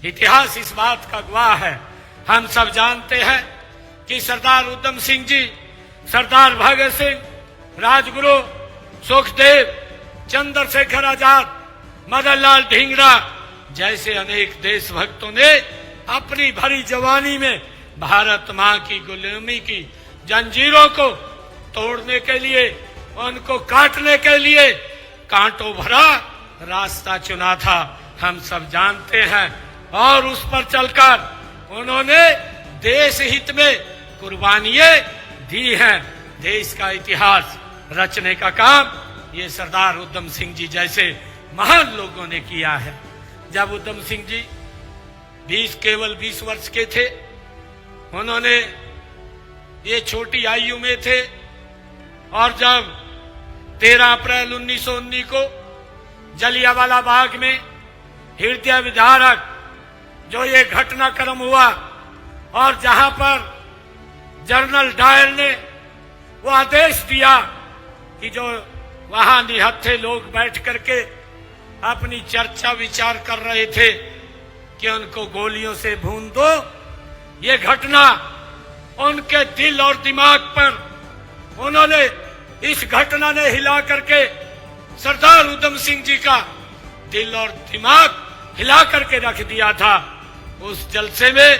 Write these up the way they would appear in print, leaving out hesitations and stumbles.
इतिहास इस बात का गवाह है। हम सब जानते हैं कि सरदार उधम सिंह जी, सरदार भगत सिंह, राजगुरु सुखदेव, चंद्रशेखर आजाद, मदन लाल ढींगरा जैसे अनेक देशभक्तों ने अपनी भरी जवानी में भारत मां की गुलामी की जंजीरों को तोड़ने के लिए, उनको काटने के लिए कांटों भरा रास्ता चुना था। हम सब जानते हैं और उस पर चलकर उन्होंने देश हित में कुर्बानियां दी हैं। देश का इतिहास रचने का काम ये सरदार उधम सिंह जी जैसे महान लोगों ने किया है। जब उधम सिंह जी केवल 20 वर्ष के थे, उन्होंने ये छोटी आयु में थे और जब 13 अप्रैल 1919 को जलियांवाला बाग में हृदय विदारक जो ये घटनाक्रम हुआ और जहां पर जनरल डायर ने वो आदेश दिया कि जो वहां निहत्थे लोग बैठ करके अपनी चर्चा विचार कर रहे थे कि उनको गोलियों से भून दो, ये घटना उनके दिल और दिमाग पर उन्होंने इस घटना ने हिला करके सरदार उधम सिंह जी का दिल और दिमाग हिला करके रख दिया था। उस जलसे में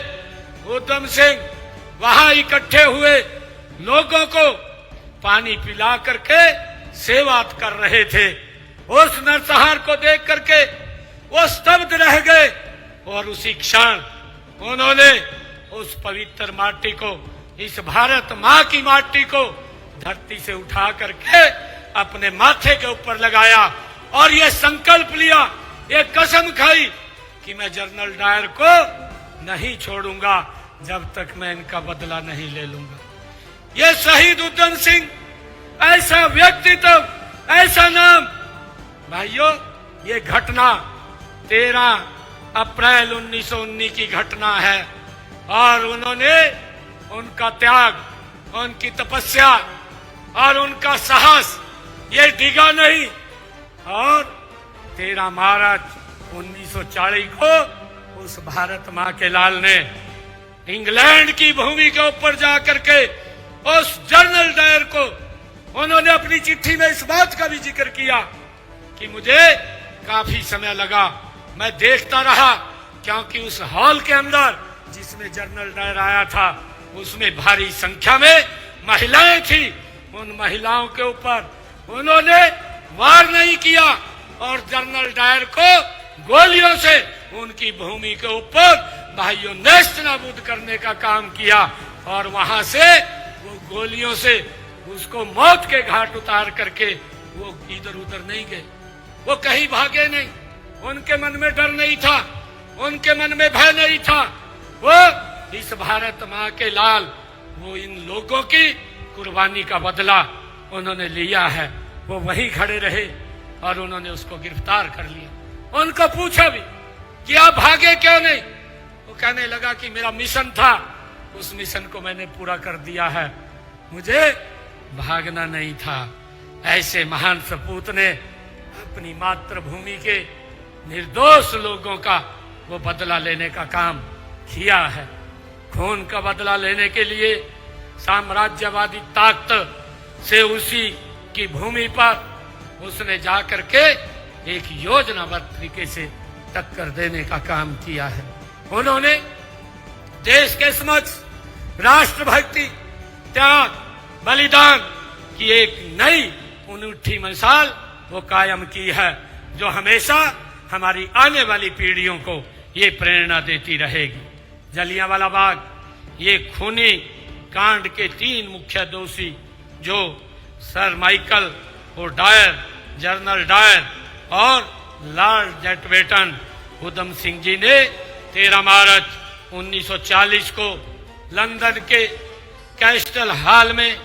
उधम सिंह वहां इकट्ठे हुए लोगों को पानी पिला करके सेवा कर रहे थे। उस नरसंहार को देख करके वो स्तब्ध रह गए और उसी क्षण उन्होंने उस पवित्र माटी को, इस भारत मां की माटी को धरती से उठा करके अपने माथे के ऊपर लगाया और ये संकल्प लिया, ये कसम खाई कि मैं जनरल डायर को नहीं छोड़ूंगा जब तक मैं इनका बदला नहीं ले लूंगा। ये शहीद उधम सिंह ऐसा व्यक्तित्व, ऐसा नाम। भाइयों, ये घटना 13 अप्रैल 1919 की घटना है और उन्होंने उनका त्याग, उनकी तपस्या और उनका साहस ये डिगा नहीं। और 13 मार्च 1940 को उस भारत मां के लाल ने इंग्लैंड की भूमि के ऊपर जाकर के उस जनरल डायर को उन्होंने अपनी चिट्ठी में इस बात का भी जिक्र किया कि मुझे काफी समय लगा, मैं देखता रहा, क्योंकि उस हॉल के अंदर जिसमें जनरल डायर आया था उसमें भारी संख्या में महिलाएं थी। उन महिलाओं के ऊपर उन्होंने वार नहीं किया और जनरल डायर को गोलियों से उनकी भूमि के ऊपर भाइयों नेस्त नाबूद करने का काम किया और वहां से वो गोलियों से उसको मौत के घाट उतार करके वो इधर उधर नहीं गए, वो कहीं भागे नहीं, उनके मन में डर नहीं था, उनके मन में भय नहीं था। वो इस भारत मां के लाल, वो इन लोगों की कुर्बानी का बदला उन्होंने लिया है। वो वहीं खड़े रहे और उन्होंने उसको गिरफ्तार कर लिया। उनको पूछा भी कि आप भागे क्यों नहीं? वो कहने लगा कि मेरा मिशन था, उस मिशन को मैंने पूरा कर दिया है, मुझे भागना नहीं था। ऐसे महान सपूत ने अपनी मातृभूमि के निर्दोष लोगों का वो बदला लेने का काम किया है। खून का बदला लेने के लिए साम्राज्यवादी ताकत से उसी की भूमि पर उसने जाकर के एक योजनाबद्ध तरीके से टक्कर देने का काम किया है। उन्होंने देश के समक्ष राष्ट्रभक्ति, त्याग, बलिदान की एक नई अनूठी मिसाल वो कायम की है, जो हमेशा हमारी आने वाली पीढ़ियों को ये प्रेरणा देती रहेगी। जलियांवाला बाग, ये खूनी कांड के 3 मुख्य दोषी जो सर माइकल और डायर, जनरल डायर और लॉर्ड माउंटबेटन उधम सिंह जी ने 13 मार्च 1940 को लंदन के कैस्टल हॉल में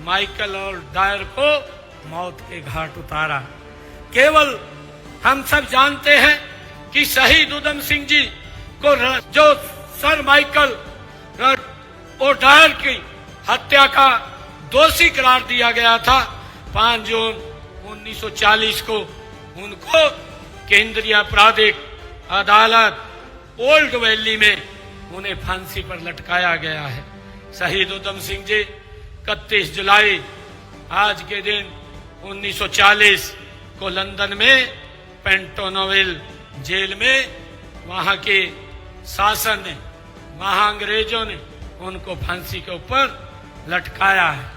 माइकल और डायर को मौत के घाट उतारा। केवल हम सब जानते हैं कि शहीद उधम सिंह जी को जो सर माइकल और डायर की हत्या का दोषी करार दिया गया था। 5 जून 1940 को उनको केंद्रीय आपराधिक अदालत ओल्ड वैली में उन्हें फांसी पर लटकाया गया है। शहीद उधम सिंह जी 31 जुलाई आज के दिन 1940 को लंदन में पेंटोनोविल जेल में वहां के शासन ने, वहां अंग्रेजों ने उनको फांसी के ऊपर लटकाया है।